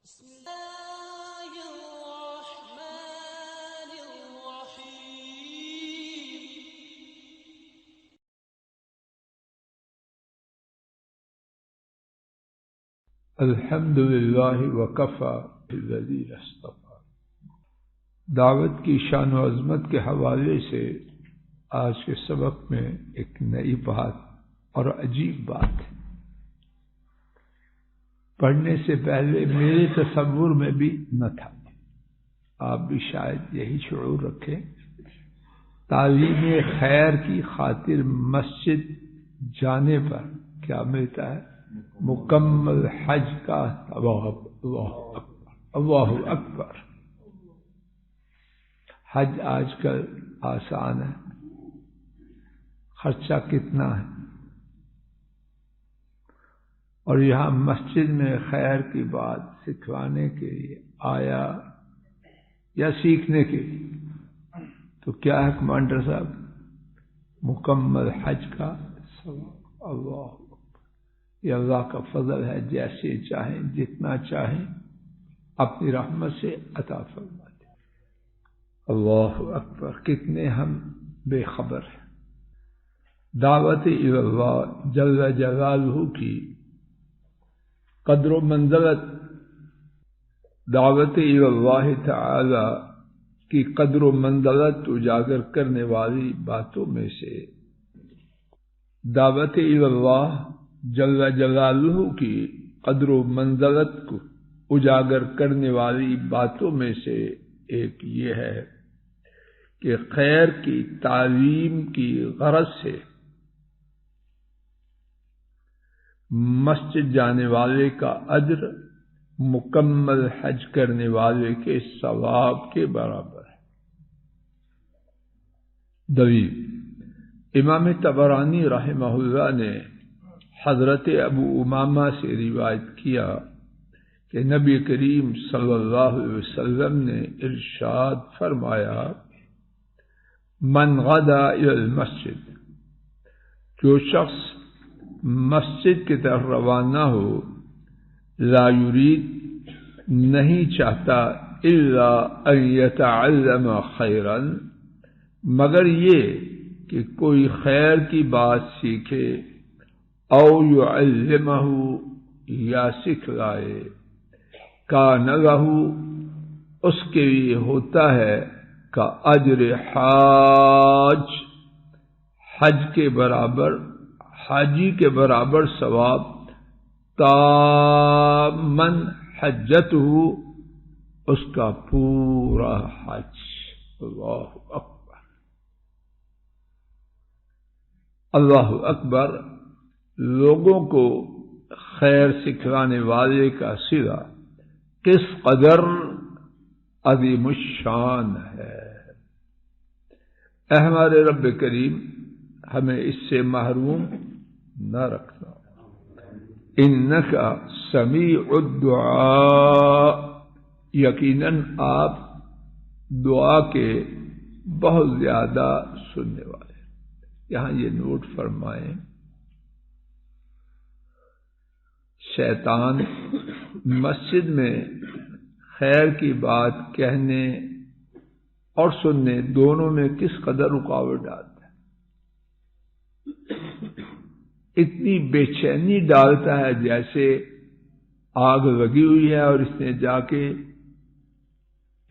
بسم الله الرحمن الرحيم. الحمد للہ وکفی الذین اصطفی. دعوت کی شان و عظمت کے حوالے سے آج کے سبق میں ایک نئی بات اور عجیب بات ہے. پڑھنے سے پہلے میرے تصور میں بھی نہ تھا. آپ بھی شاید یہی شعور رکھیں. تعلیم خیر کی خاطر مسجد جانے پر کیا ملتا ہے؟ مکمل حج کا ثواب. اللہ اکبر، اللہ اکبر. حج آج کل آسان ہے. خرچہ کتنا ہے؟ اور یہاں مسجد میں خیر کی بات سکھوانے کے لیے آیا یا سیکھنے کے لیے، تو کیا ہے کمانڈر صاحب؟ مکمل حج کا ثواب. اللہ اکبر. یہ اللہ کا فضل ہے، جیسے چاہیں جتنا چاہیں اپنی رحمت سے عطا فرماتے. اللہ اکبر. کتنے ہم بے خبر ہیں. دعوت اللہ جل جلالہ کی قدر و منزلت، دعوت اللہ تعالی کی قدر و منزلت اجاگر کرنے والی باتوں میں سے دعوت اللہ جل جلالہ کی قدر و منزلت کو اجاگر کرنے والی باتوں میں سے ایک یہ ہے کہ خیر کی تعلیم کی غرض سے مسجد جانے والے کا اجر مکمل حج کرنے والے کے ثواب کے برابر ہے. دلیل: امام طبرانی رحمہ اللہ نے حضرت ابو امامہ سے روایت کیا کہ نبی کریم صلی اللہ علیہ وسلم نے ارشاد فرمایا: من غدا الی المسجد، جو شخص مسجد کی طرف روانہ ہو، لا یرید، نہیں چاہتا، الا ان یتعلم خیرا، مگر یہ کہ کوئی خیر کی بات سیکھے، او یعلمہ، یا سکھلائے، کان لہ، اس کے لیے ہوتا ہے کا اجر حاج، حج کے برابر، حاجی کے برابر ثواب، تامن حجتہ، اس کا پورا حج. اللہ اکبر، اللہ اکبر. لوگوں کو خیر سکھلانے والے کا صلہ کس قدر عظیم الشان ہے. اے ہمارے رب کریم، ہمیں اس سے محروم نہ رکھنا. انک سمیع الدعاء، یقیناً آپ دعا کے بہت زیادہ سننے والے. یہاں یہ نوٹ فرمائیں، شیطان مسجد میں خیر کی بات کہنے اور سننے دونوں میں کس قدر رکاوٹ ڈالتا ہے. اتنی بے چینی ڈالتا ہے جیسے آگ لگی ہوئی ہے اور اس نے جا کے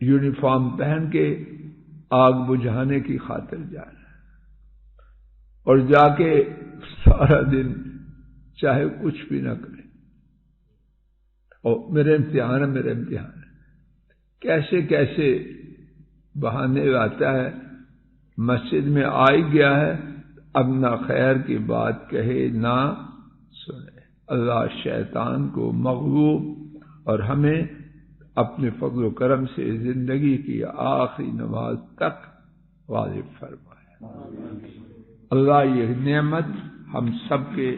یونیفارم پہن کے آگ بجھانے کی خاطر جانا ہے، اور جا کے سارا دن چاہے کچھ بھی نہ کرے، اور میرے امتحان ہے، میرے امتحان ہے، کیسے کیسے بہانے لاتا ہے. مسجد میں آ ہی گیا ہے، اب نہ خیر کی بات کہے نہ سنے. اللہ شیطان کو مغلوب اور ہمیں اپنے فضل و کرم سے زندگی کی آخری نماز تک واجب فرمائے. اللہ یہ نعمت ہم سب کے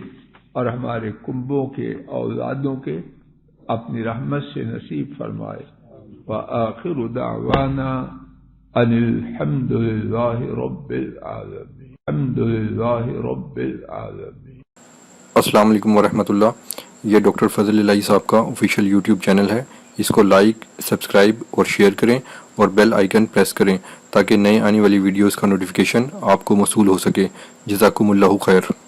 اور ہمارے کنبوں کے، اولادوں کے اپنی رحمت سے نصیب فرمائے. وآخر دعوانا ان الحمد للہ رب العالمین. الحمد للہ رب العالمین. السلام علیکم ورحمۃ اللہ. یہ ڈاکٹر فضل الہی صاحب کا آفیشیل یوٹیوب چینل ہے. اس کو لائک، سبسکرائب اور شیئر کریں اور بیل آئیکن پریس کریں تاکہ نئے آنے والی ویڈیوز کا نوٹیفیکیشن آپ کو موصول ہو سکے۔ جزاکم اللہ خیر۔